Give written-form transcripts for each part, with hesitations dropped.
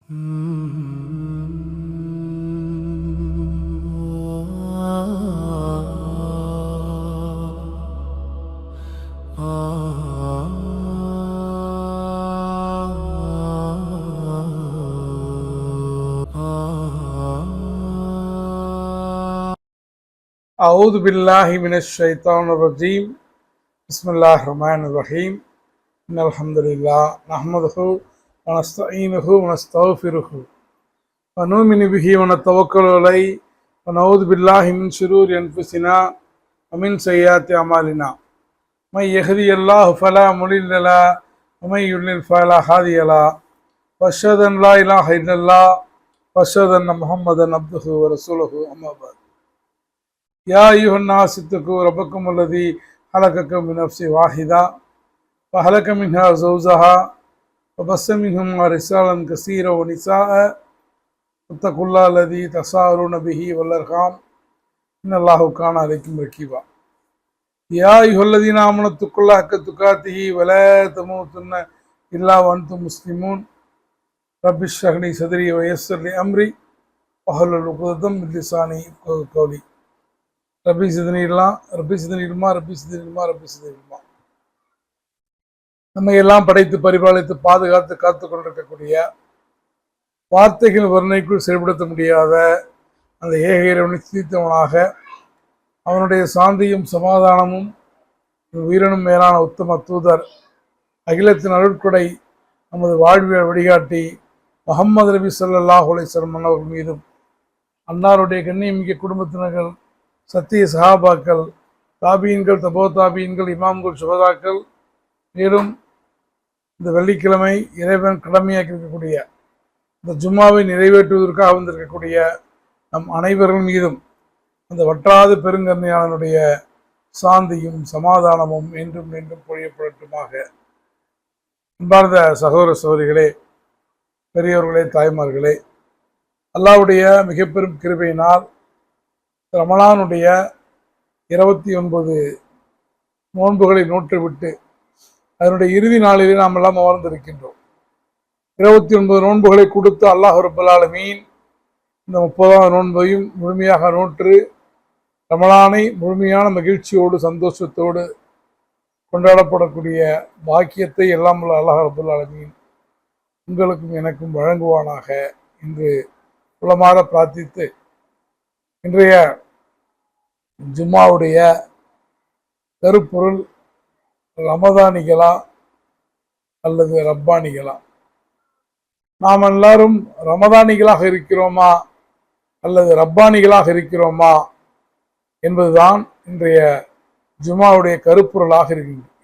أعوذ بالله من الشيطان الرجيم بسم الله الرحمن الرحيم إن الحمد لله نحمده ونستعينه ونستغفره ونؤمن به ونتوكل عليه ونعوذ بالله من شرور أنفسنا ومن سيئات أعمالنا من يهدي الله فلا مضل له ومن يضلل فلا هادي له وأشهد أن لا إله إلا الله وأشهد أن محمدا عبده ورسوله أما بعد يا أيها الناس اتقوا ربكم الذي خلقكم من نفس واحدة وخلق منها زوجها وبث منهما رجالا كثيرا ونساء واتقوا الله الذي تساءلون به والأرحام إن الله كان عليكم رقيبا يا أيها الذين آمنوا اتقوا الله حق تقاته ولا تموتن إلا وأنتم مسلمون رب اشرح لي صدري ويسر لي أمري واحلل عقدة من لساني يفقهوا قولي ரப்பி சிதனிடலாம் ரப்பி சிதனிடுமா ரப்பி சிதனிடுமா ரப்பி சிதனிடுமா. நம்ம எல்லாம் படைத்து பரிபாலித்து பாதுகாத்து காத்து கொண்டிருக்கக்கூடிய வார்த்தைகள் வர்ணைக்குள் செயல்படுத்த முடியாத அந்த ஏக இறைவனை சிந்தித்தவனாக அவனுடைய சாந்தியும் சமாதானமும் உயிரினும் மேலான உத்தம தூதர் அகிலத்தின் அருட்கொடை நமது வாழ்வியல் வழிகாட்டி முஹம்மது நபி ஸல்லல்லாஹு அலைஹி வஸல்லம் அவர்கள் மீதும் அன்னாருடைய கண்ணியமிக்க குடும்பத்தினர்கள் சத்திய சஹாபாக்கள் தாபீன்கள் தபோ தாபீன்கள் இமாம்கள் சுகதாக்கள் மேலும் இந்த வெள்ளிக்கிழமை இறைவன் கடமையாக்கி இருக்கக்கூடிய இந்த ஜும்மாவை நிறைவேற்றுவதற்காக வந்திருக்கக்கூடிய நம் அனைவர்கள் மீதும் அந்த வற்றாத பெருங்கருணையாளனுடைய சாந்தியும் சமாதானமும் என்றும் என்றும் பொழியப்படட்டுமாக. அன்பார்ந்த சகோதர சகோதரிகளே, பெரியவர்களே, தாய்மார்களே, அல்லாஹ்வுடைய மிக பெரும் கிருபையினால் ரமலானுடைய 29 நோன்புகளை நோற்றுவிட்டு அதனுடைய இறுதி நாளிலே நாம் எல்லாம் அமர்ந்திருக்கின்றோம். 29 நோன்புகளை கொடுத்து அல்லாஹ் ரப்பல் ஆலமீன் இந்த 30ஆவது நோன்பையும் முழுமையாக நோற்று ரமலானை முழுமையான மகிழ்ச்சியோடு சந்தோஷத்தோடு கொண்டாடப்படக்கூடிய பாக்கியத்தை எல்லாம் அல்லாஹ் ரப்பல் ஆலமீன் உங்களுக்கும் எனக்கும் வழங்குவானாக என்று உளமாற பிரார்த்தித்து, இன்றைய ஜும்மாவுடைய கருப்பொருள் ரமதானிகளா அல்லது ரப்பானிகளா? நாம் எல்லாரும் ரமதானிகளாக இருக்கிறோமா அல்லது ரப்பானிகளாக இருக்கிறோமா என்பதுதான் இன்றைய ஜும்மாவுடைய கருப்பொருளாக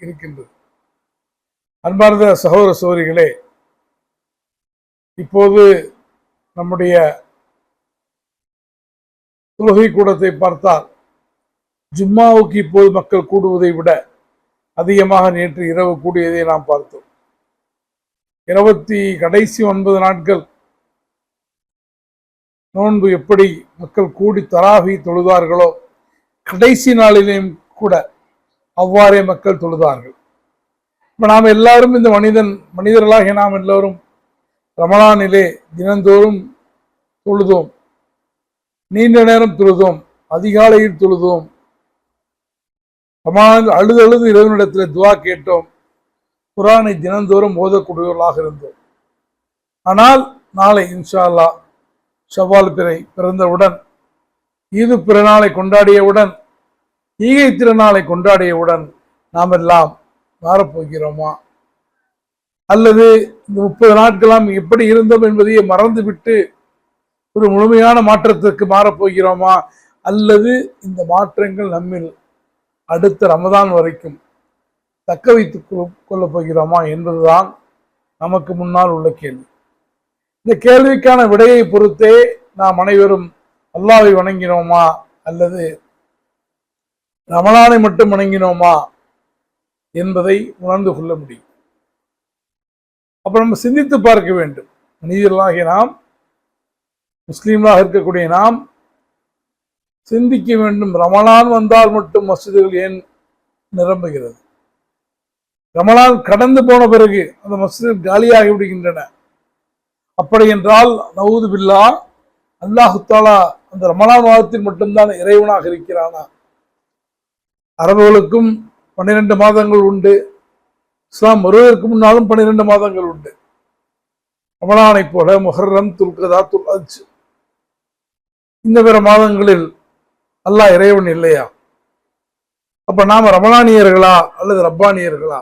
இருக்கின்றது. அன்பார்ந்த சகோதர சகோதரிகளே, இப்போது நம்முடைய தொழுகை கூடத்தை பார்த்தால் ஜும்மாவுக்கு இப்போது மக்கள் கூடுவதை விட அதிகமாக நேற்று இரவு கூடியதை நாம் பார்த்தோம். கடைசி 9 நாட்கள் நோன்பு எப்படி மக்கள் கூடி தராவி தொழுதார்களோ கடைசி நாளிலேயும் கூட அவ்வாறே மக்கள் தொழுதார்கள். இப்போ நாம் எல்லாரும் இந்த மனிதர்களாக நாம் எல்லோரும் ரமலானிலே தினந்தோறும் தொழுதோம், நீண்ட நேரம் தொழுதோம், அதிகாலையில் தொழுதோம், அழுது இறைவனிடத்தில் துவா கேட்டோம், குர்ஆனை தினந்தோறும் ஓதக்கூடியவர்களாக இருந்தோம். ஆனால் நாளை இன்ஷா அல்லாஹ் ஷவ்வால் பிறை பிறந்தவுடன், ஈது பிறநாளை கொண்டாடியவுடன், ஈகை திருநாளை கொண்டாடியவுடன் நாம் எல்லாம் மாறப்போகிறோமா அல்லது இந்த 30 நாட்களாம் எப்படி இருந்தோம் என்பதையே மறந்துவிட்டு ஒரு முழுமையான மாற்றத்திற்கு மாறப்போகிறோமா அல்லது இந்த மாற்றங்கள் நம்மில் அடுத்த ரமதான் வரைக்கும் தக்க வைத்துக் கொள்ளப் போகிறோமா என்பதுதான் நமக்கு முன்னால் உள்ள கேள்வி. இந்த கேள்விக்கான விடையை பொறுத்தே நாம் அனைவரும் அல்லாஹ்வை வணங்கினோமா அல்லது ரமலானை மட்டும் வணங்கினோமா என்பதை உணர்ந்து கொள்ள முடியும். அப்ப நம்ம சிந்தித்து பார்க்க வேண்டும். மனிதர்களாகிய நாம், முஸ்லீம்களாக இருக்கக்கூடிய நாம் சிந்திக்க வேண்டும். ரமலான் வந்தால் மட்டும் மஸ்ஜிதுகள் ஏன் நிரம்புகிறது? ரமலான் கடந்து போன பிறகு அந்த மஸ்ஜிதுகள் காலியாகி விடுகின்றன. அப்படி என்றால் நவுது பில்லா, அல்லாஹு தாலா அந்த ரமலான் மாதத்தில் மட்டும்தான் இறைவனாக இருக்கிறானா? அரபுகளுக்கும் 12 மாதங்கள் உண்டு, இஸ்லாம் வருவதற்கு முன்னாலும் 12 மாதங்கள் உண்டு. ரமலானை போல முஹர்ரம், துல்கதா, துல்ஹஜ் இந்த பிற மாதங்களில் அல்லாஹ் இறைவன் இல்லையா? அப்ப நாம ரமலானியர்களா அல்லது ரப்பானியர்களா?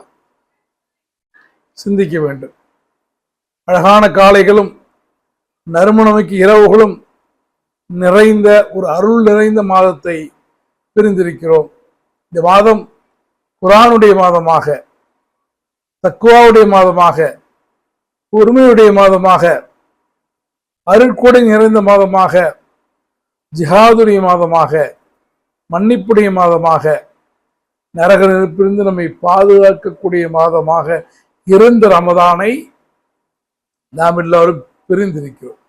சிந்திக்க வேண்டும். அழகான காலைகளும் நறுமணமிக்க இரவுகளும் நிறைந்த ஒரு அருள் நிறைந்த மாதத்தை பிரிந்திருக்கிறோம். இந்த மாதம் குர்ஆனுடைய மாதமாக, தக்வாவுடைய மாதமாக, பொறுமையுடைய மாதமாக, அருட்கொடை நிறைந்த மாதமாக, ஜிஹாதுடைய மாதமாக, மன்னிப்புடைய மாதமாக, நரக நெருப்பிலிருந்து நம்மை பாதுகாக்கக்கூடிய மாதமாக இருந்த ரமதானை நாம் எல்லாரும் பிரிந்திருக்கிறோம்.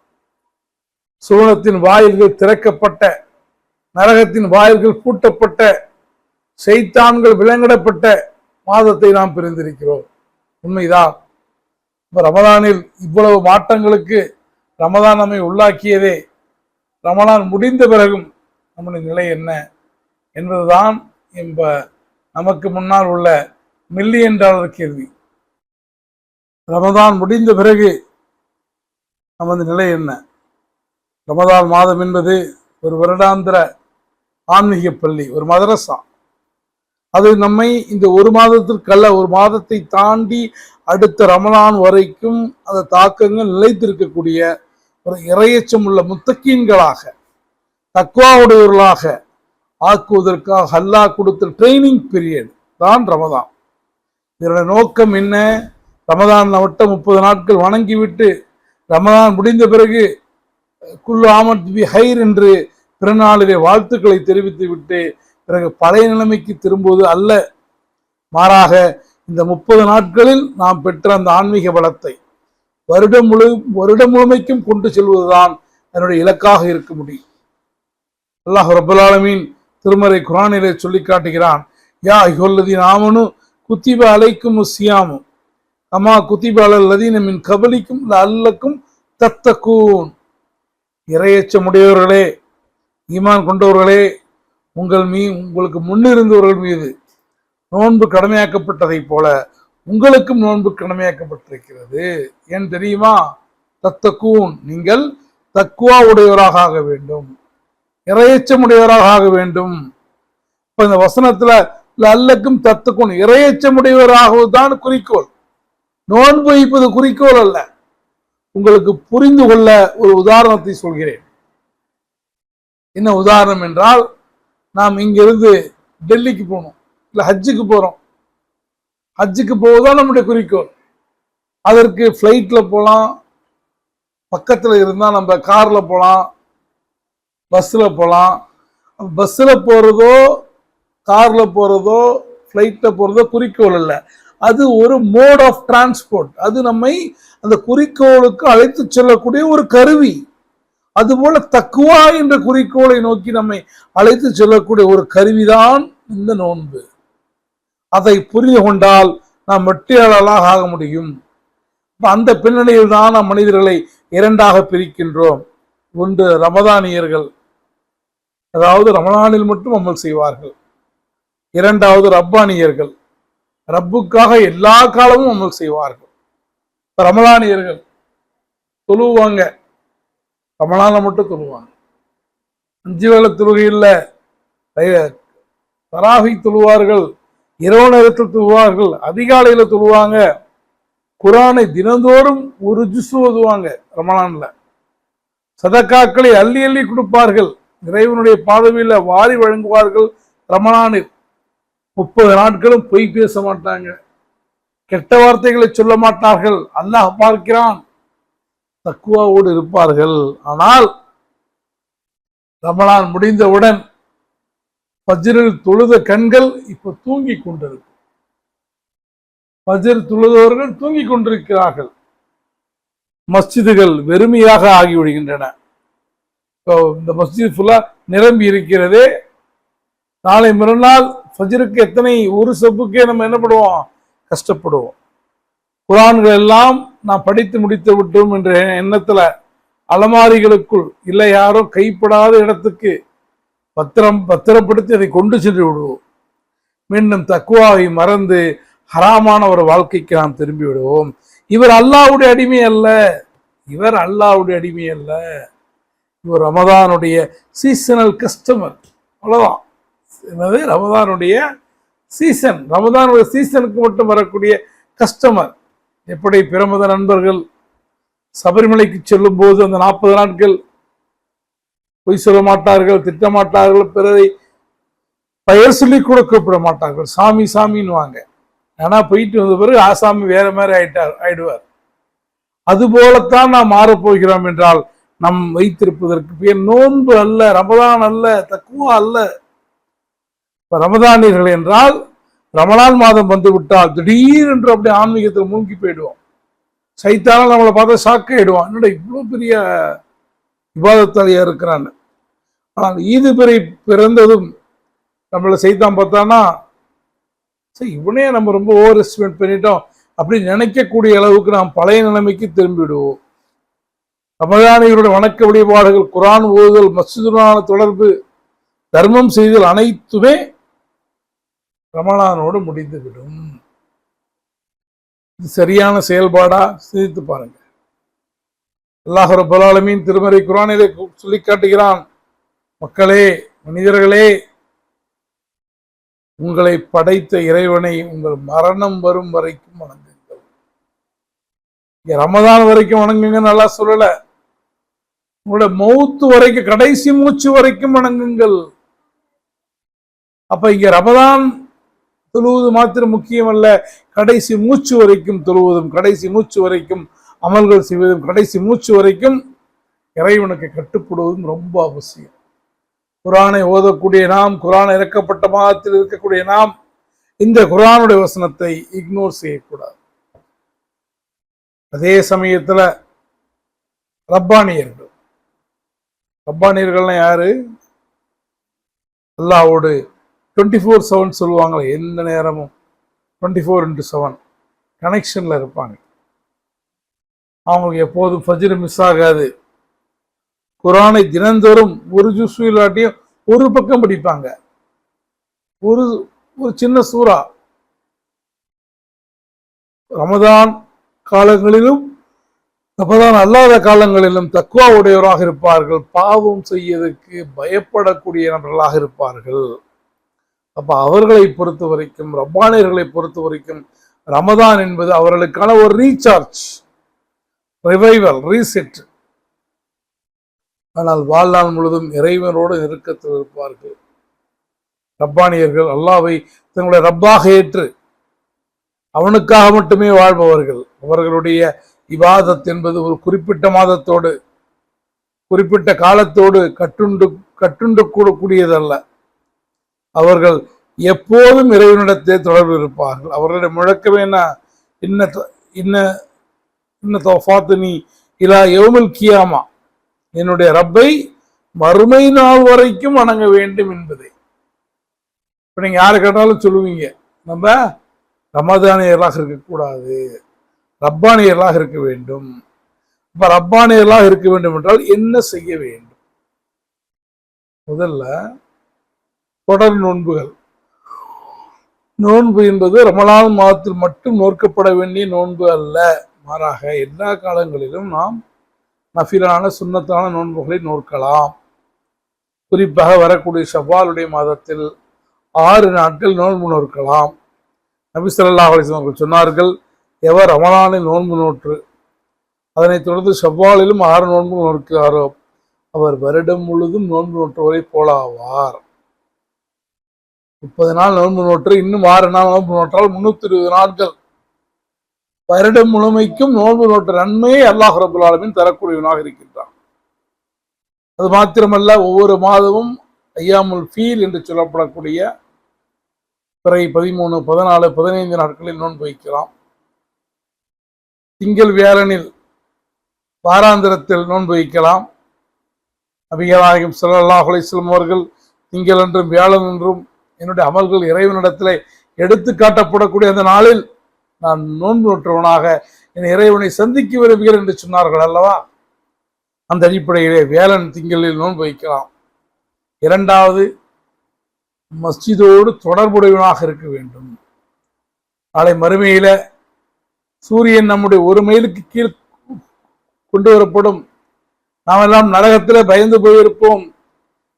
சுவனத்தின் வாயில்கள் திறக்கப்பட்ட, நரகத்தின் வாயில்கள் பூட்டப்பட்ட, ஷைத்தான்கள் விலங்கிடப்பட்ட மாதத்தை நாம் பிரிந்திருக்கிறோம். உண்மைதான். இப்ப ரமதானில் இவ்வளவு மாற்றங்களுக்கு ரமதான் நம்மை உள்ளாக்கியதே, ரமலான் முடிந்த பிறகும் நம்முடைய நிலை என்ன என்பதுதான் இப்ப நமக்கு முன்னால் உள்ள $1,000,000 கேள்வி. ரமதான் முடிந்த பிறகு நமது நிலை என்ன? ரமதான் மாதம் என்பது ஒரு வருடாந்திர ஆன்மீக பள்ளி, ஒரு மதரசா. அது நம்மை இந்த ஒரு மாதத்திற்கல்ல, ஒரு மாதத்தை தாண்டி அடுத்த ரமலான் வரைக்கும் அந்த தாக்கங்கள் நிலைத்திருக்கக்கூடிய ஒரு இறையச்சம் உள்ள முத்தக்கீன்களாக, தக்வாவுடையவர்களாக ஆக்குவதற்காக அல்லாஹ் கொடுத்த ட்ரைனிங் பீரியட் தான் ரமதான். இதனுடைய நோக்கம் என்ன? ரமதான் மட்டும் 30 நாட்கள் வணங்கிவிட்டு ரமதான் முடிந்த பிறகு குல்லு ஆமத் பி ஹைர் என்று பிறநாளிலே வாழ்த்துக்களை தெரிவித்து விட்டு பிறகு பழைய நிலைமைக்கு திரும்புவது அல்ல. மாறாக இந்த 30 நாட்களில் நாம் பெற்ற அந்த ஆன்மீக பலத்தை வருடம் முழுமைக்கும் கொண்டு செல்வதுதான் என்னுடைய இலக்காக இருக்க முடியும். அல்லாஹ் ரப்பல் ஆலமீன் திருமறை குர்ஆனிலே சொல்லி காட்டுகிறான், யா அய்யுஹல்லதீன ஆமனு குத்திப அலைக்குமுஸ் ஸியாமு கமா குத்திப அலல் லதீன மின் கபலிக்கும் லஅல்லக்கும் தத்தகூன். இறையச்சமுடையவர்களே, ஈமான் கொண்டவர்களே, உங்களுக்கு முன்னிருந்தவர்கள் மீது நோன்பு கடமையாக்கப்பட்டதை போல உங்களுக்கும் நோன்பு கடமையாக்கப்பட்டிருக்கிறது. ஏன் தெரியுமா? தத்தகூன், நீங்கள் தக்குவா உடையவராக ஆக வேண்டும், இறையச்சமுடையவராக ஆக வேண்டும். இப்ப இந்த வசனத்துல அல்லக்கும் தத்தகூன், இறையச்சமுடையவராகதான் குறிக்கோள். நோன்பு வைப்பது குறிக்கோள் அல்ல. உங்களுக்கு புரிந்து கொள்ள ஒரு உதாரணத்தை சொல்கிறேன். என்ன உதாரணம் என்றால், நாம் இங்கிருந்து டெல்லிக்கு போகணும், இல்ல ஹஜ்ஜுக்கு போறோம். ஹஜ்ஜுக்கு போவதுதான் நம்முடைய குறிக்கோள். அதற்கு ஃப்ளைட்ல போகலாம், பக்கத்துல இருந்தா நம்ம கார்ல போகலாம், பஸ்ல போகலாம். பஸ்ல போறதோ கார்ல போறதோ ஃப்ளைட்ல போறதோ குறிக்கோள் அல்ல. அது ஒரு மோட் ஆஃப் டிரான்ஸ்போர்ட். அது நம்மை அந்த குறிக்கோளுக்கு அழைத்து செல்லக்கூடிய ஒரு கருவி. அதுபோல தக்குவா என்ற குறிக்கோளை நோக்கி நம்மை அழைத்து செல்லக்கூடிய ஒரு கருவிதான் இந்த நோன்பு. அதை புரிந்து கொண்டால் நாம் வெற்றியாளர்களாக ஆக முடியும். அந்த பின்னணியில் தான் நாம் மனிதர்களை இரண்டாக பிரிக்கின்றோம். ஒன்று ரமதானியர்கள், அதாவது ரமலானில் மட்டும் அமல் செய்வார்கள். இரண்டாவது ரப்பானியர்கள், ரப்புக்காக எல்லா காலமும் அமல் செய்வார்கள். ரமலானியர்கள் தொழுவாங்க, ரமலான மட்டும் தொழுவாங்க. 5 வேளை தொழுகையில் தராவி தொழுவார்கள், இரவு நேரத்தில் தொழுவார்கள், அதிகாலையில தொழுவாங்க. குர்ஆனை தினந்தோறும் ஒரு ஜுஸ் ஓதுவாங்க ரமலான்ல. சதக்காக்களை அள்ளி அள்ளி கொடுப்பார்கள், இறைவனுடைய பாதவியில வாரி வழங்குவார்கள். ரமலானில் 30 நாட்களும் பொய் பேச மாட்டாங்க, கெட்ட வார்த்தைகளை சொல்ல மாட்டார்கள். அல்லாஹ் பார்க்கிறான், தக்குவாவோடு இருப்பார்கள். ஆனால் ரமலான் முடிந்தவுடன் ஃபஜ்ரில் தொழுத கண்கள் இப்ப தூங்கி கொண்டிருக்கும். ஃபஜ்ர் தொழுதவர்கள் தூங்கி கொண்டிருக்கிறார்கள். மஸ்ஜிதுகள் வெறுமையாக ஆகிவிடுகின்றன. இந்த மஸ்ஜித் ஃபுல்லா நிரம்பி இருக்கிறதே. நாளை மறுநாள் ஃபஜ்ருக்கு எத்தனை ஒரு சப்புக்கே நம்ம என்ன பண்ணுவோம், கஷ்டப்படுவோம். குர்ஆன்கள் எல்லாம் நான் படித்து முடித்து விட்டோம் என்ற எண்ணத்துல அலமாரிகளுக்குள் இல்லை யாரோ கைப்படாத இடத்துக்கு பத்திரப்படுத்தி அதை கொண்டு சென்று விடுவோம். மீண்டும் தக்குவாவை மறந்து ஹராமான ஒரு வாழ்க்கைக்கு நாம் திரும்பி விடுவோம். இவர் அல்லாஹ்வுடைய அடிமை அல்ல, இவர் ரமதானுடைய சீசனல் கஸ்டமர். அவ்வளவுதான். என்னது? ரமதானுடைய சீசனுக்கு மட்டும் வரக்கூடிய கஸ்டமர். எப்படி பிரமத நண்பர்கள் சபரிமலைக்கு செல்லும் போது அந்த 40 நாட்கள் பொய் சொல்ல மாட்டார்கள், திட்டமாட்டார்கள், பிறரை பெயர் சொல்லி கூட கூப்பிட மாட்டார்கள், சாமி சாமின்னுவாங்க. ஆனா போயிட்டு வந்த பிறகு ஆசாமி வேற மாதிரி ஆயிடுவார். அதுபோலத்தான் நாம் மாறப்போகிறோம் என்றால் நம் வைத்திருப்பதற்கு பேர் நோன்பு அல்ல, ரமதான் அல்ல, தக்குவா அல்ல. ரமதானியர்கள் என்றால் ரமலான் மாதம் வந்து விட்டால் திடீரென்று அப்படியே ஆன்மீகத்தில் மூழ்கி போயிடுவோம். சைத்தான நம்மளை பார்த்தா ஷாக் ஆயிடுவான், என்னடா இவ்வளவு பெரிய விவாதத்தாலியா இருக்கிறான்னு. ஆனால் ஈது பிறந்ததும் நம்மளை சைத்தான் பார்த்தானா, சரி இவனே நம்ம ரொம்ப ஓவர் எஸ்டிமேட் பண்ணிட்டோம் அப்படின்னு நினைக்கக்கூடிய அளவுக்கு நாம் பழைய நிலைமைக்கு திரும்பிவிடுவோம். ரமதானியர்களுடைய வணக்க வழிபாடுகள், குரான் ஓதுதல், மஸ்ஜிதுடனான தொடர்பு, தர்மம் செய்தல் அனைத்துமே ரமலானோடு முடிந்துவிடும். இது சரியான செயல்பாடா? சிந்தித்து பாருங்க. அல்லாஹ் ரப்பல் ஆலமீன் திருமறை குர்ஆனிலே சொல்லி காட்டுகிறான், மக்களே, மனிதர்களே, உங்களை படைத்த இறைவனை உங்கள் மரணம் வரும் வரைக்கும் வணங்குங்கள். இங்க ரமதான் வரைக்கும் வணங்குங்க நல்லா சொல்லல, உங்களோட மௌத்து வரைக்கும், கடைசி மூச்சு வரைக்கும் வணங்குங்கள். அப்ப இங்க ரமதான் தொழுவது மாத்திரம் முக்கியம் அல்ல, கடைசி மூச்சு வரைக்கும் தொழுவதும், கடைசி மூச்சு வரைக்கும் அமல்கள் செய்வதும், கடைசி மூச்சு வரைக்கும் இறைவனுக்கு கட்டுப்படுவதும் ரொம்ப அவசியம். குர்ஆனை ஓதக்கூடிய நாம், குர்ஆன் இறக்கப்பட்ட மாதத்தில் இருக்கக்கூடிய நாம் இந்த குர்ஆனுடைய வசனத்தை இக்னோர் செய்யக்கூடாது. அதே சமயத்துல ரப்பானியர்கள்னா யாரு? அல்லாஹ்வோடு 24/7 சொல்லுவாங்களே, எந்த நேரமும் 24/7 கனெக்ஷன்ல இருப்பாங்க. அவங்களுக்கு எப்போதும் ஃபஜ்ர் மிஸ் ஆகாது. குர்ஆனை தினந்தோறும் ஒரு ஜுஸ் இல்லாட்டியும் ஒரு பக்கம் படிப்பாங்க, ஒரு சின்ன சூறா. ரமதான் காலங்களிலும் ரமதான் அல்லாத காலங்களிலும் தக்வா உடையவராக இருப்பார்கள், பாவம் செய்யறதுக்கு பயப்படக்கூடிய நபர்களாக இருப்பார்கள். அப்ப அவர்களை பொறுத்த வரைக்கும், ரப்பானியர்களை பொறுத்த வரைக்கும் ரமதான் என்பது அவர்களுக்கான ஒரு ரீசார்ஜ், ரிவைவல், ரீசெட். ஆனால் வாழ்நாள் முழுவதும் இறைவனோடு நெருக்கத்தில் இருப்பார்கள். ரப்பானியர்கள் அல்லாஹ்வை தங்களுடைய ரப்பாக ஏற்று அவனுக்காக மட்டுமே வாழ்பவர்கள். அவர்களுடைய இபாதத் என்பது ஒரு குறிப்பிட்ட மாதத்தோடு, குறிப்பிட்ட காலத்தோடு கட்டுண்டு கூடக்கூடியதல்ல. அவர்கள் எப்போதும் இறைவனிடத்தே தொடர்பு இருப்பார்கள். அவர்களுடைய முழக்கமே இன்ன தௌஃபாத்தினி இலா யௌமில் கியாமா, என்னுடைய ரப்பை மறுமை நாள் வரைக்கும் வணங்க வேண்டும் என்பதை. இப்ப நீங்க யாரு கேட்டாலும் சொல்லுவீங்க, நம்ம ரமதானியர்களாக இருக்கக்கூடாது, ரப்பானியர்களாக இருக்க வேண்டும். இப்ப ரப்பானியர்களாக இருக்க வேண்டும் என்றால் என்ன செய்ய வேண்டும்? முதல்ல தொடர் நோன்புகள். நோன்பு என்பது ரமலான் மாதத்தில் மட்டும் நோக்கப்பட வேண்டிய நோன்பு அல்ல, மாறாக எல்லா காலங்களிலும் நாம் நஃபிலான சுன்னத்தான நோன்புகளை நோக்கலாம். குறிப்பாக வரக்கூடிய ஷவ்வாலுடைய மாதத்தில் 6 நாட்கள் நோன்பு நோக்கலாம். நபி ஸல்லல்லாஹு அலைஹி வஸல்லம் அவர்கள் சொன்னார்கள், எவர் ரமலானில் நோன்பு நோற்று அதனைத் தொடர்ந்து ஷவ்வாலிலும் 6 நோன்பு நோக்கிறாரோ அவர் வருடம் முழுதும் நோன்பு நோற்றுவரை போலாவார். 30 நாள் நோன்பு நோற்று இன்னும் 6 நாள் நோன்பு நோற்றால் 320 நாட்கள் வருடம் முழுமைக்கும் நோன்பு நோற்ற நன்மையை அல்லாஹ் ரப்பல் ஆலமீன் தரக்கூடியவனாக இருக்கின்றான். அது மாத்திரமல்ல, ஒவ்வொரு மாதமும் ஐயாமுல் ஃபீல் என்று சொல்லப்படக்கூடிய பிறை 13, 14, 15 நாட்களில் நோன்பு வைக்கலாம். திங்கள் வியாழனில் வாராந்திரத்தில் நோன்பு வைக்கலாம். நபிகள் நாயகம் ஸல்லல்லாஹு அலைஹி வஸல்லம் அவர்கள் திங்கள் என்றும் வியாழன் என்றும் என்னுடைய அமல்கள் இறைவனிடத்திலே எடுத்து காட்டப்படக்கூடிய அந்த நாளில் நான் நோன்பு நோற்றவனாக என் இறைவனை சந்திக்க விரும்புகிறேன் என்று சொன்னார்கள் அல்லவா? அந்த அடிப்படையிலே வேலன் திங்களில் நோன்பு வைக்கலாம். இரண்டாவது, மஸ்ஜிதோடு தொடர்புடையவனாக இருக்க வேண்டும். நாளை மறுமையில சூரியன் நம்முடைய ஒரு மைலுக்கு கீழ் கொண்டு வரப்படும். நாம் எல்லாம் நரகத்தில் பயந்து போயிருப்போம்.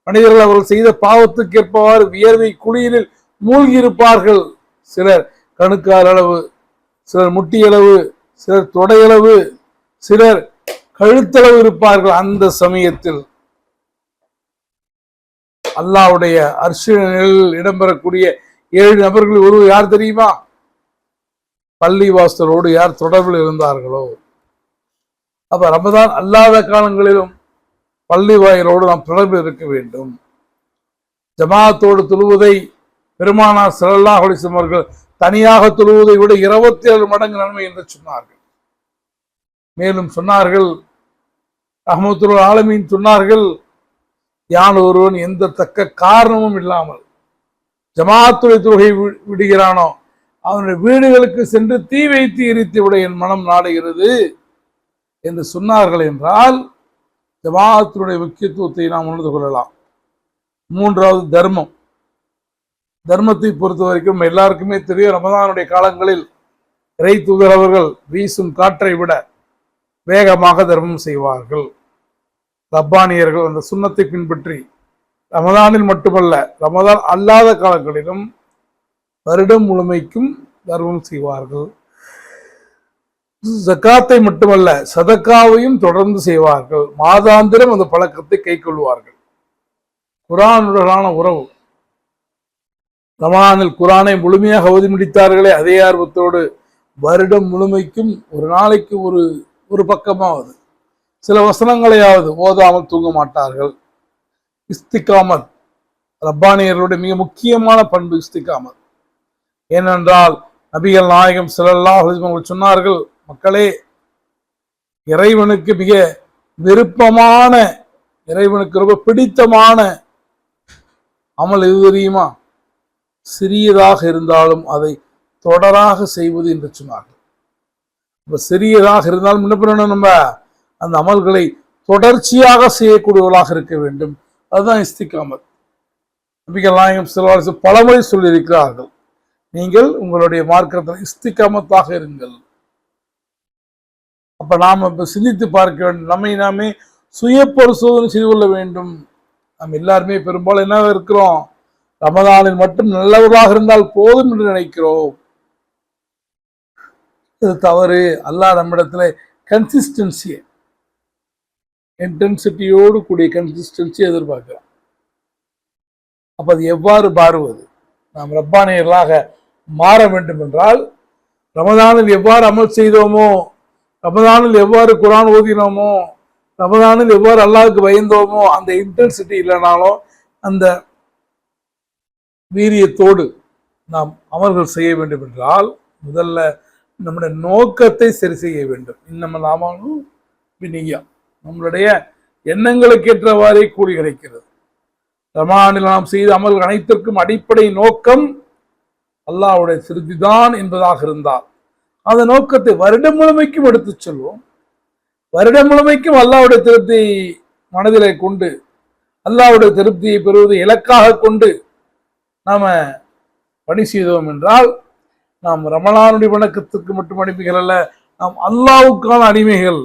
மனிதர்கள் அவர்கள் செய்த பாவத்துக்கு ஏற்பவாறு வியர்வை குளியலில் மூழ்கி இருப்பார்கள். சிலர் கணுக்கால் அளவு, சிலர் முட்டியளவு, சிலர் தொடையளவு, சிலர் கழுத்தளவு இருப்பார்கள். அந்த சமயத்தில் அல்லாஹ்வுடைய அர்ஷினில் இடம்பெறக்கூடிய 7 நபர்கள் ஒருவர் யார் தெரியுமா? பள்ளி வாசலோடு யார் தொடர்பில் இருந்தார்களோ. அப்ப ரமதான் அல்லாத காலங்களிலும் பள்ளி வாயிலோடு நாம் தொடர்பில் இருக்க வேண்டும். ஜமாத்தோடு தொழுவதை பெருமானார் ஸல்லல்லாஹு அலைஹி வஸல்லம் அவர்கள் தனியாக தொழுவதை விட 27 மடங்கு நன்மை என்று சொன்னார்கள். மேலும் சொன்னார்கள், ரஹ்மத்துல் ஆலமீன் சொன்னார்கள், யான் ஒருவன் எந்த தக்க காரணமும் இல்லாமல் ஜமாத்துடைய தொழுகை விடுகிறானோ அவனுடைய வீடுகளுக்கு சென்று தீ வைத்து எரித்து விட என் மனம் நாடுகிறது என்று சொன்னார்கள். என்றால் ஜமாத்துடைய முக்கியத்துவத்தை நாம் உணர்ந்து கொள்ளலாம். மூன்றாவது, தர்மம். தர்மத்தை பொறுத்த வரைக்கும் எல்லாருக்குமே தெரியும், ரமதானுடைய காலங்களில் இறை தூதர் அவர்கள் வீசும் காற்றை விட வேகமாக தர்மம் செய்வார்கள். ரப்பானியர்கள் அந்த சுன்னத்தை பின்பற்றி ரமதானில் மட்டுமல்ல, ரமதான் அல்லாத காலங்களிலும் வருடம் முழுமைக்கும் தர்மம் செய்வார்கள். ஜக்காத்தை மட்டுமல்ல, சதக்காவையும் தொடர்ந்து செய்வார்கள். மாதாந்திரம் அந்த பழக்கத்தை கை கொள்வார்கள். குர்ஆனுடனான உறவு. ரமதானில் குர்ஆனை முழுமையாக ஓதி முடித்தார்களே, அதே ஆர்வத்தோடு வருடம் முழுமைக்கும் ஒரு நாளைக்கு ஒரு பக்கமாவது சில வசனங்களையாவது ஓதாமல் தூங்க மாட்டார்கள். இஸ்திகாமத் ரப்பானியர்களுடைய மிக முக்கியமான பண்பு இஸ்திகாமத். ஏனென்றால் நபிகள் நாயகம் ஸல்லல்லாஹு அலைஹி வஸல்லம் சொன்னார்கள், மக்களே, இறைவனுக்கு மிக விருப்பமான, இறைவனுக்கு ரொம்ப பிடித்தமான அமல் எது தெரியுமா? சிறியதாக இருந்தாலும் அதை தொடராக செய்வது என்று சொன்னார்கள். இப்ப சிறியதாக இருந்தாலும் என்ன நம்ம அந்த அமல்களை தொடர்ச்சியாக செய்யக்கூடியவர்களாக இருக்க வேண்டும். அதுதான் இஸ்திகாமத். நபிகள் நாயகம் ஸல்லல்லாஹு அலைஹி வஸல்லம் பலமுறை சொல்லியிருக்கிறார்கள், நீங்கள் உங்களுடைய மார்க்கத்தில் இஸ்திகாமத்தாக இருங்கள். அப்ப நாம் இப்ப சிந்தித்து பார்க்க வேண்டும், நம்மை நாமே சுய பரிசோதனை செய்து கொள்ள வேண்டும். நாம் எல்லாருமே பெரும்பாலும் என்ன இருக்கிறோம்? ரமதானில் மட்டும் நல்லவர்களாக இருந்தால் போதும் என்று நினைக்கிறோம். இது தவறு. அல்லாஹ் நம்மிடத்துல கன்சிஸ்டன்சி, இன்டென்சிட்டியோடு கூடிய கன்சிஸ்டன்சி எதிர்பார்க்கிறோம். அப்ப அது எவ்வாறு மாறுவது? நாம் ரப்பானியர்களாக மாற வேண்டும் என்றால், ரமதானில் எவ்வாறு அமல் செய்தோமோ, ரமதானில் எவ்வாறு குர்ஆன் ஓதினோமோ, ரமதானில் எவ்வாறு அல்லாஹ்வுக்கு பயந்தோமோ, அந்த இன்டென்சிட்டி இல்லைனாலும் அந்த வீரியத்தோடு நாம் அமல்கள் செய்ய வேண்டும் என்றால், முதல்ல நம்முடைய நோக்கத்தை சரி செய்ய வேண்டும். இன்னமல் ஆமானு பின்னியா, நம்மளுடைய எண்ணங்களுக்கு ஏற்றவாறே கூலி கிடைக்கிறது. ரமதானில் நாம் செய்த அமல்கள் அனைத்திற்கும் அடிப்படை நோக்கம் அல்லாஹ்வுடைய திருப்திதான் என்பதாக இருந்தால், அந்த நோக்கத்தை வருடம் முழுமைக்கும் எடுத்துச் செல்வோம். வருடம் முழுமைக்கும் அல்லாஹ்வுடைய திருப்தியை மனதிலே கொண்டு, அல்லாஹ்வுடைய திருப்தியை பெறுவதை இலக்காக கொண்டு நாம பணி செய்தோம் என்றால், நாம் ரமலானுடைய வணக்கத்திற்கு மட்டும் அடிமைகள் அல்ல, நாம் அல்லாஹ்வுக்கான அடிமைகள்.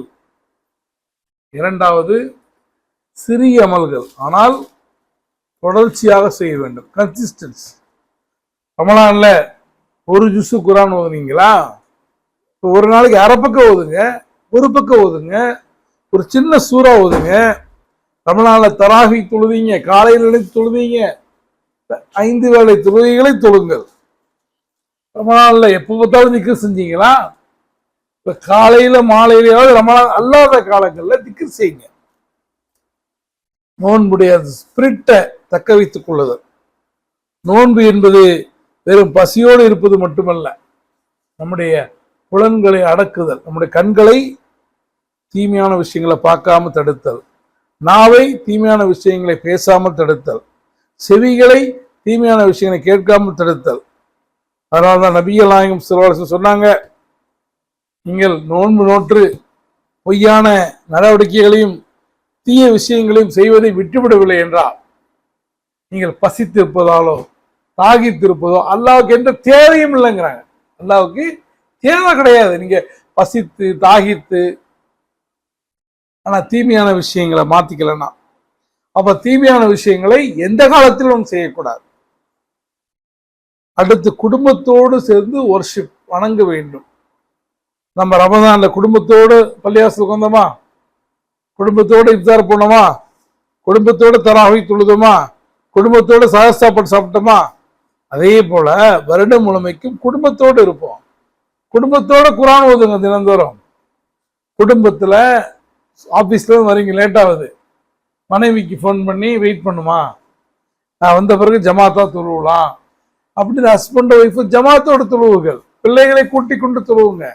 இரண்டாவது, சிறிய அமல்கள், ஆனால் தொடர்ச்சியாக செய்ய வேண்டும். கன்சிஸ்டன்ஸ். ரமலான்ல ஒரு ஜுசு குர்ஆன் ஓதுனீங்களா? இப்போ ஒரு நாளைக்கு அரை பக்கம் ஓதுங்க, ஒரு பக்கம் ஓதுங்க, ஒரு சின்ன சூறா ஓதுங்க. ரமலான்ல தராவி தொழுவீங்க, காலையில் நினைத்து தொழுவீங்க, 5 வேளை தொழுகைகளை தொழுங்கள். ரமலான்ல எப்போ பார்த்தாலும் திக்ர் செஞ்சீங்களா? இப்ப காலையில மாலையிலாவது ரமலான் அல்லாத காலங்கள்ல திக்ர் செய்யுங்க. நோன்புடைய ஸ்பிரிட்டை தக்க வைத்துக் கொள்ளுதல். நோன்பு என்பது வெறும் பசியோடு இருப்பது மட்டுமல்ல, நம்முடைய புலன்களை அடக்குதல், நம்முடைய கண்களை தீமையான விஷயங்களை பார்க்காம தடுத்தல், நாவை தீமையான விஷயங்களை பேசாமல் தடுத்தல், செவிகளை தீமையான விஷயங்களை கேட்காமல் தடுத்தல். அதனால்தான் நபிகள் நாயகம் ஸல்லல்லாஹு அலைஹி வஸல்லம் சொன்னாங்க, நீங்கள் நோன்பு நோற்று பொய்யான நடவடிக்கைகளையும் தீய விஷயங்களையும் செய்வதை விட்டுவிடவில்லை என்றால், நீங்கள் பசித்திருப்பதாலோ தாகித்திருப்பதோ அல்லாவுக்கு எந்த தேவையும் இல்லைங்கிறாங்க. அல்லாவுக்கு தேவை கிடையாது. நீங்க பசித்து தாகித்து ஆனா தீமையான விஷயங்களை மாத்திக்கலன்னா, அப்ப தீமையான விஷயங்களை எந்த காலத்திலும் செய்யக்கூடாது. அடுத்து குடும்பத்தோடு சேர்ந்து வர்ஷிப் வணங்க வேண்டும். நம்ம ரமதான்ல குடும்பத்தோடு பள்ளியாசலுக்கு வந்தோமா, குடும்பத்தோடு இஃப்தார் போனோமா, குடும்பத்தோடு தராவி தொழுதோமா, குடும்பத்தோடு சாப்பாடு சாப்பிட்டோமா, அதே போல வருடம் முழுமைக்கும் குடும்பத்தோடு இருப்போம். குடும்பத்தோட குரான் ஓதுங்க தினந்தோறும். குடும்பத்துல ஆபீஸ்ல வரீங்க, லேட் ஆகுது, மனைவிக்கு ஃபோன் பண்ணி வெயிட் பண்ணுமா, நான் வந்த பிறகு ஜமாத்தா தொழுவலாம் அப்படின்னு ஹஸ்பண்ட் ஒய்ஃபு ஜமாத்தோட தொழுவுகள், பிள்ளைகளை கூட்டி கொண்டு தொழுவுங்க.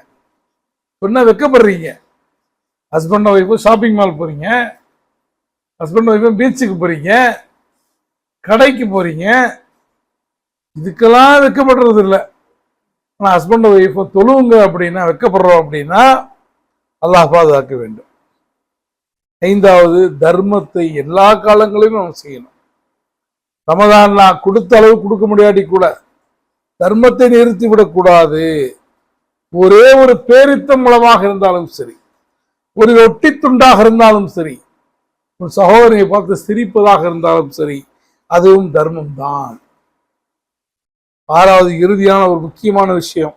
சொன்னா வெக்கப்படுறீங்க. ஹஸ்பண்ட் ஒய்ஃபு ஷாப்பிங் மால் போறீங்க, ஹஸ்பண்ட் ஒய்ஃபு பீச்சுக்கு போறீங்க, கடைக்கு போறீங்க, இதுக்கெல்லாம் வெக்கப்படுறது இல்லை. ஆனால் ஹஸ்பண்ட் ஒய்ஃபு தொழுவுங்க அப்படின்னா வெக்கப்படுறோம் அப்படின்னா அல்லாஹ் பாதுகாக்க வேண்டும். 5வது, தர்மத்தை எல்லா காலங்களிலும் நம்ம செய்யணும். ரமதான் நான் கொடுத்த அளவு கொடுக்க முடியாட்டி கூட தர்மத்தை நிறுத்தி விடக்கூடாது. ஒரே ஒரு பேரித்தம் மூலமாக இருந்தாலும் சரி, ஒரு ரொட்டி துண்டாக இருந்தாலும் சரி, ஒரு சகோதரியை பார்த்து சிரிப்பதாக இருந்தாலும் சரி, அதுவும் தர்மம் தான். 6வது, இறுதியான ஒரு முக்கியமான விஷயம்,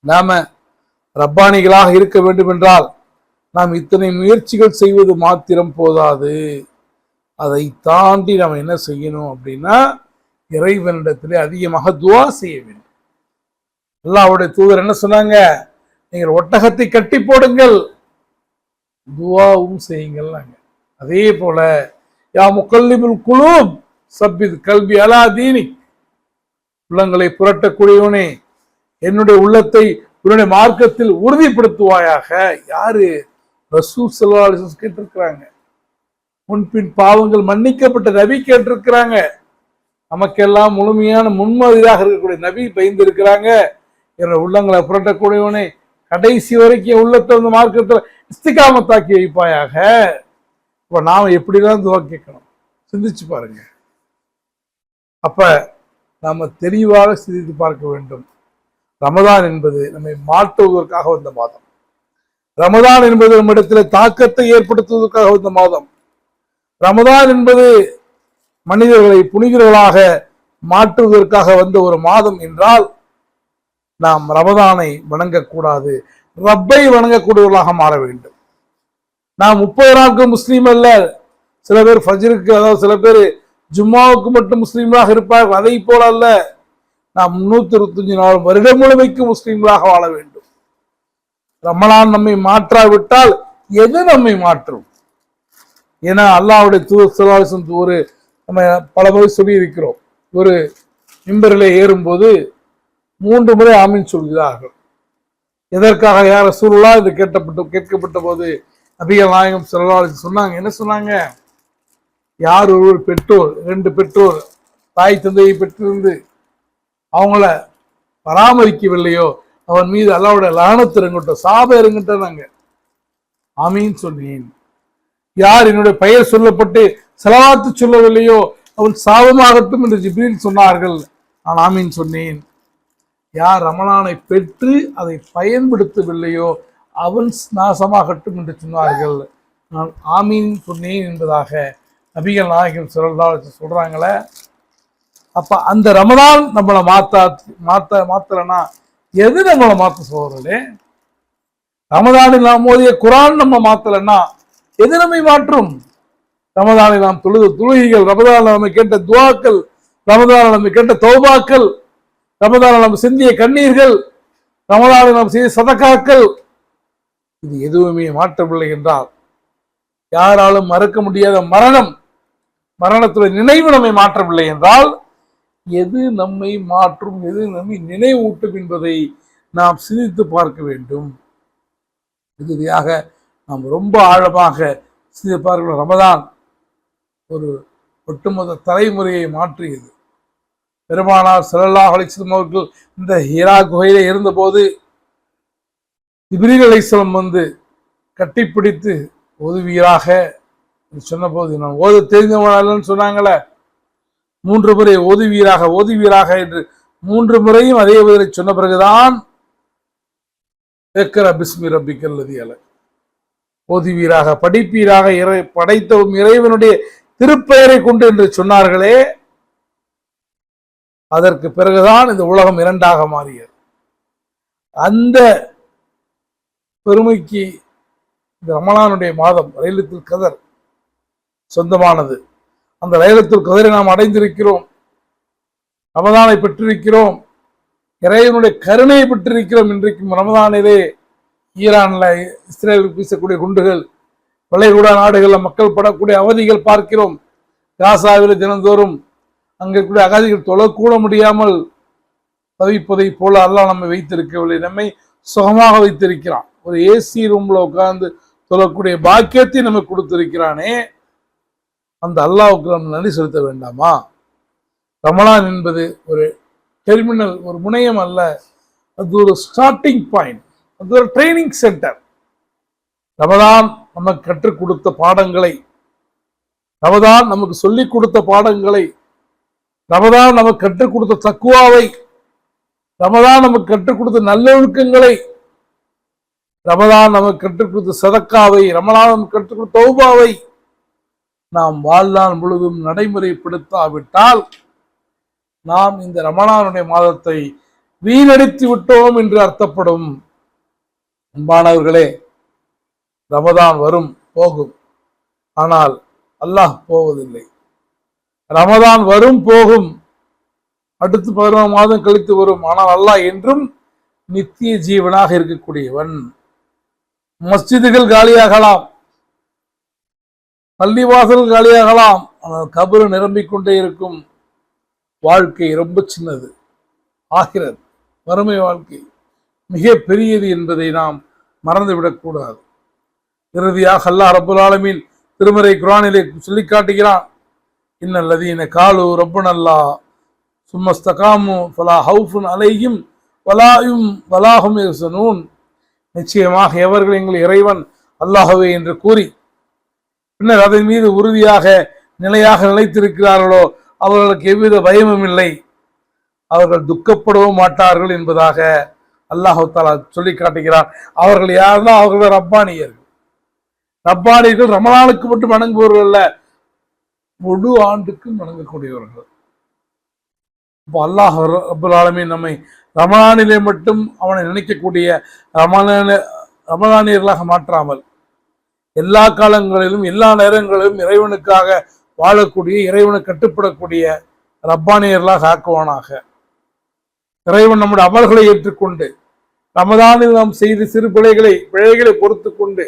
நாம ரப்பானிகளாக இருக்க வேண்டும் என்றால் நாம் இத்தனை முயற்சிகள் செய்வது மாத்திரம் போதாது. அதை தாண்டி நாம் என்ன செய்யணும் அப்படின்னா, இறைவனிடத்திலே அதிகமாக துவா செய்ய வேண்டும். அல்லாஹ்வுடைய தூதர் என்ன சொன்னாங்க, நீங்கள் ஒட்டகத்தை கட்டி போடுங்கள், துவாவும் செய்யுங்கள். அதே போல யா முகல்லிபுல் குலூப் சப்பித் கல்வி அலா தீனி, உள்ளங்களை புரட்டக்கூடியவனே என்னுடைய உள்ளத்தை உன்னுடைய மார்க்கத்தில் உறுதிப்படுத்துவாயாக. யாரு? ரசூல் ஸல்லல்லாஹு அலைஹி வஸல்லம் கேட்டிருக்கிறாங்க. முன்பின் பாவங்கள் மன்னிக்கப்பட்ட நபி கேட்டிருக்கிறாங்க. நமக்கெல்லாம் முழுமையான முன்மாதிரியாக இருக்கக்கூடிய நபி பயந்து இருக்கிறாங்க. என்னோட உள்ளங்களை புரட்டக்கூடியவனே கடைசி வரைக்கும் உள்ளத்தை வந்து மார்க்கத்தில் இஸ்திகாமத்தாக்கி வைப்பாயாக. இப்ப நாம எப்படிதான் துவா கேட்கணும் சிந்திச்சு பாருங்க. அப்ப நாம தெளிவாக சிந்தித்து பார்க்க வேண்டும். ரமதான் என்பது நம்மை மாற்றுவதற்காக வந்த மாதம். ரமதான் என்பது நம்மிடத்தில் தாக்கத்தை ஏற்படுத்துவதற்காக வந்த மாதம். ரமதான் என்பது மனிதர்களை புனிதர்களாக மாற்றுவதற்காக வந்த ஒரு மாதம் என்றால், நாம் ரமதானை வணங்கக்கூடாது, ரப்பை வணங்கக்கூடியவர்களாக மாற வேண்டும். நாம் 30 நாட்கள் முஸ்லீம் அல்ல. சில பேர் ஃபஜ்ருக்கு, அதாவது சில பேர் ஜும்மாவுக்கு மட்டும் முஸ்லீம்களாக இருப்பார்கள். அதை போல அல்ல, நாம் 365 நாள் வருடம் முழுமைக்கு முஸ்லீம்களாக வாழ வேண்டும். ரமலான் நம்மை மாற்றாவிட்டால் எது நம்மை மாற்றும்? ஏன்னா அல்லாஹ்வுடைய தூதர் ஸல்லல்லாஹு அலைஹி வஸல்லம் ஒரு நம்ம பல முறை சொல்லி இருக்கிறோம், ஒரு மிம்பரிலே ஏறும்போது 3 முறை ஆமீன் சொல்கிறார்கள். எதற்காக? யா ரசூலுல்லாஹ் என்று கேட்கப்பட்ட போது நபிகள் நாயகம் ஸல்லல்லாஹு அலைஹி வஸல்லம் சொன்னாங்க, என்ன சொன்னாங்க? யார் ஒரு பெற்றோர், 2 பெற்றோர் தாய் தந்தையை பெற்றிருந்து அவங்கள பராமரிக்கவில்லையோ அவன் மீது அல்லாஹ்வுடைய லானத் இறங்கட்டும், சாபம் இறங்கட்டாங்க. ஆமீன் சொன்னேன். யார் என்னுடைய பெயர் சொல்லப்பட்டு ஸலவாத்து சொல்லவில்லையோ அவன் சாபமாகட்டும் என்று ஜிப்ரீல் சொன்னார்கள். நான் ஆமீன் சொன்னேன். யார் ரமலானை பெற்று அதை பயன்படுத்தவில்லையோ அவன் நாசமாகட்டும் என்று சொன்னார்கள். நான் ஆமீன் சொன்னேன் என்பதாக நபிகள் நாயகம் ஸல்லல்லாஹு அலைஹி வஸல்லம் சொல்றாங்களே. அப்ப அந்த ரமலான் நம்மளை மாத்தலன்னா எது நம்மளை மாத்த சோழர்களே? ரமதானில் நாம் ஓதிய குரான் நம்ம மாத்தலன்னா எது நம்மை மாற்றும்? ரமதானில் நாம் தொழுகைகள், ரமதானில் நம்ம கேட்ட துவாக்கள், ரமதானில் நம்ம கேட்ட தௌபாக்கள், ரமதானில் நம்ம சிந்திய கண்ணீர்கள், ரமதானில் நாம் செய்த சதகாக்கள், இது எதுவுமே மாற்றவில்லை என்றால், யாராலும் மறக்க முடியாத மரணத்துடைய நினைவு நம்மை மாற்றவில்லை என்றால், எது நம்மை மாற்றும், எது நம்மை நினைவூட்டும் என்பதை நாம் சிந்தித்து பார்க்க வேண்டும். இறுதியாக நாம் ரொம்ப ஆழமாக சிந்தித்து பார்க்கணும். ரமதான் ஒரு ஒட்டுமொத்த தலைமுறையை மாற்றியது. பெருமானார் ஸல்லல்லாஹு அலைஹி வஸல்லம் அவர்கள் இந்த ஹிரா குகையிலே இருந்தபோது ஜிப்ரீல் அலைஹிஸ்ஸலாம் வந்து கட்டிப்பிடித்து ஓதுவீராக சொன்ன போது, நான் ஓத தெரிந்தவன் சொன்னாங்களே, 3 முறை ஓதுவீராக ஓதுவீராக என்று 3 முறையும் அதே பதிலை சொன்ன பிறகுதான் இக்ரா பிஸ்மி ரப்பிக்கல் லதீ அலக், ஓதுவீராக படிப்பீராக படைத்த இறைவனுடைய திருப்பெயரை கொண்டு என்று சொன்னார்களே, அதற்கு பிறகுதான் இந்த உலகம் 2ஆக மாறியது. அந்த பெருமைக்கு இந்த ரமலானுடைய மாதம் லைலத்துல் கதர் சொந்தமானது. அந்த லைலத்துல் கதரை நாம் அடைந்திருக்கிறோம், ரமதானை பெற்றிருக்கிறோம், இறைவனுடைய கருணையை பெற்றிருக்கிறோம். இன்றைக்கும் ரமதானிலே ஈரான்ல இஸ்ரேலுக்கு வீசக்கூடிய குண்டுகள், வளைகுடா நாடுகளில் மக்கள் படக்கூடிய அவதிகள் பார்க்கிறோம். காசாவில் தினந்தோறும் அங்கே கூடிய அகதிகள் தொழக்கூட முடியாமல் தவிப்பதை போல அல்லாஹ் நம்மை வைத்திருக்கவில்லை, நம்மை சுகமாக வைத்திருக்கிறான். ஒரு ஏசி ரூம்ல உட்கார்ந்து தொழக்கூடிய பாக்கியத்தை நமக்கு கொடுத்திருக்கிறானே, அந்த அல்லாஹ்வுக்கு நம்ம நன்றி செலுத்த வேண்டாமா? ரமலான் என்பது ஒரு டெர்மினல், ஒரு முனையம் அல்ல, அது ஒரு ஸ்டார்டிங் பாயிண்ட், அது ஒரு ட்ரைனிங் சென்டர். ரமலான் நமக்கு கற்றுக் கொடுத்த பாடங்களை, ரமலான் நமக்கு சொல்லிக் கொடுத்த பாடங்களை, ரமலான் நமக்கு கற்றுக் கொடுத்த தக்குவாவை, ரமலான் நமக்கு கற்றுக் கொடுத்த நல்லொழுக்கங்களை, ரமலான் நமக்கு கற்றுக் கொடுத்த சதக்காவை, ரமலான் நமக்கு கற்றுக் கொடுத்த தௌபாவை நாம் வாழ்நாள் முழுவதும் நடைமுறைப்படுத்தாவிட்டால் நாம் இந்த ரமலானுடைய மாதத்தை வீணடித்து விட்டோம் என்று அர்த்தப்படும். அன்பானவர்களே, ரமதான் வரும் போகும், ஆனால் அல்லாஹ் போவதில்லை. ரமதான் வரும் போகும், அடுத்து 11 மாதம் கழித்து வரும், ஆனால் அல்லாஹ் என்றும் நித்திய ஜீவனாக இருக்கக்கூடியவன். மஸ்ஜிதுகள் காலியாகலாம், பள்ளிவாசல் காலியாகலாம், ஆனால் கபரு நிரம்பிக் கொண்டே இருக்கும். வாழ்க்கை ரொம்ப சின்னது, ஆகிறது வறுமை வாழ்க்கை மிக பெரியது என்பதை நாம் மறந்துவிடக்கூடாது. இறுதியாக அல்லாஹ் ரப்புல் ஆலமீன் திருமறை குர்ஆனிலே சொல்லி காட்டுகிறான், இன்னல்லதீன காலு ரப்பனல்லாஹ் சும்மஸ்தகாமு ஃபலா ஹவுஃபுன் அலைஹிம் வலாஹும் யஹ்சனூன், நிச்சயமாக எவர்கள் எங்கள் இறைவன் அல்லாஹ்வே என்று கூறி பின்னர் அதன் மீது உறுதியாக நிலையாக நிலைத்திருக்கிறார்களோ அவர்களுக்கு எவ்வித பயமும் இல்லை, அவர்கள் துக்கப்படவும் மாட்டார்கள் என்பதாக அல்லாஹ் தஆலா சொல்லி காட்டுகிறார். அவர்கள் யாருன்னா அவர்கள் ரப்பானியர்கள். ரப்பானியர்கள் ரமலானுக்கு மட்டும் வணங்குபவர்கள் அல்ல, முழு ஆண்டுக்கும் வணங்கக்கூடியவர்கள். இப்போ அல்லாஹ் ரப்புல் ஆலமீன் நம்மை ரமலானிலே மட்டும் அவனை நினைக்கக்கூடிய ரமலானியர்களாக மாற்றாமல் எல்லா காலங்களிலும் எல்லா நேரங்களிலும் இறைவனுக்காக வாழக்கூடிய, இறைவனை கட்டுப்படக்கூடிய ரப்பானியர்களாக ஆக்குவானாக. இறைவன் நம்முடைய அமல்களை ஏற்றுக்கொண்டு ரமதானில் நாம் செய்த சிறு பிழைகளை பொறுத்து கொண்டு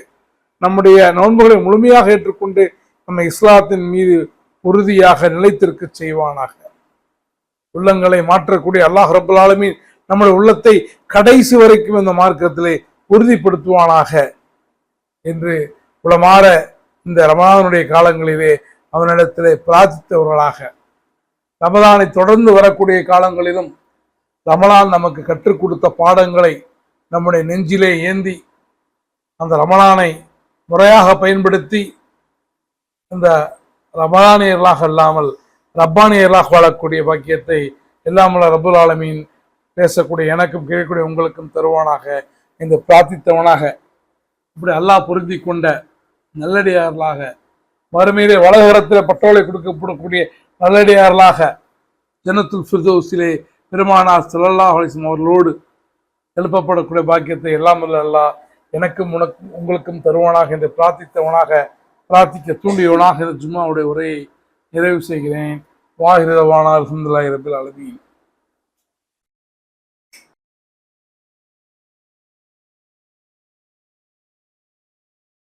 நம்முடைய நோன்புகளை முழுமையாக ஏற்றுக்கொண்டு நம்ம இஸ்லாத்தின் மீது உறுதியாக நிலைத்திருக்க செய்வானாக. உள்ளங்களை மாற்றக்கூடிய அல்லாஹ் ரப்புல் ஆலமீன் நம்முடைய உள்ளத்தை கடைசி வரைக்கும் இந்த மார்க்கத்திலே உறுதிப்படுத்துவானாக என்று உளமாற இந்த ரமலானுடைய காலங்களிலே அவனிடத்திலே பிரார்த்தித்தவர்களாக, ரமலானை தொடர்ந்து வரக்கூடிய காலங்களிலும் ரமலான் நமக்கு கற்றுக் கொடுத்த பாடங்களை நம்முடைய நெஞ்சிலே ஏந்தி அந்த ரமலானை முறையாக பயன்படுத்தி இந்த ரமலானியர்களாக இல்லாமல் ரப்பானியர்களாக வாழக்கூடிய பாக்கியத்தை எல்லாமல்ல ரப்புல் ஆலமீன் பேசக்கூடிய எனக்கும் கேட்கக்கூடிய உங்களுக்கும் தருவானாக என்று பிரார்த்தித்தவனாக, இப்படி அல்லாஹ் பொருந்தி கொண்ட நல்லடியார்களாக, மறுமையிலே வலதுபுறத்திலே பட்டோலை கொடுக்கப்படக்கூடிய நல்லடியார்களாக ஜன்னத்துல் ஃபிர்தௌஸிலே பெருமானார் ஸல்லல்லாஹு அலைஹி வஸல்லம் அவர்களோடு எழுப்பப்படக்கூடிய பாக்கியத்தை எல்லாமல்ல அல்லாஹ் எனக்கும் உங்களுக்கும் தருவானாக என்று பிரார்த்திக்க தூண்டியவனாக இந்த ஜும்மாவுடைய உரையை நிறைவு செய்கிறேன். வாஹிரு தஅவானா அல்ஹம்துலில்லாஹி ரப்பில் ஆலமீன்.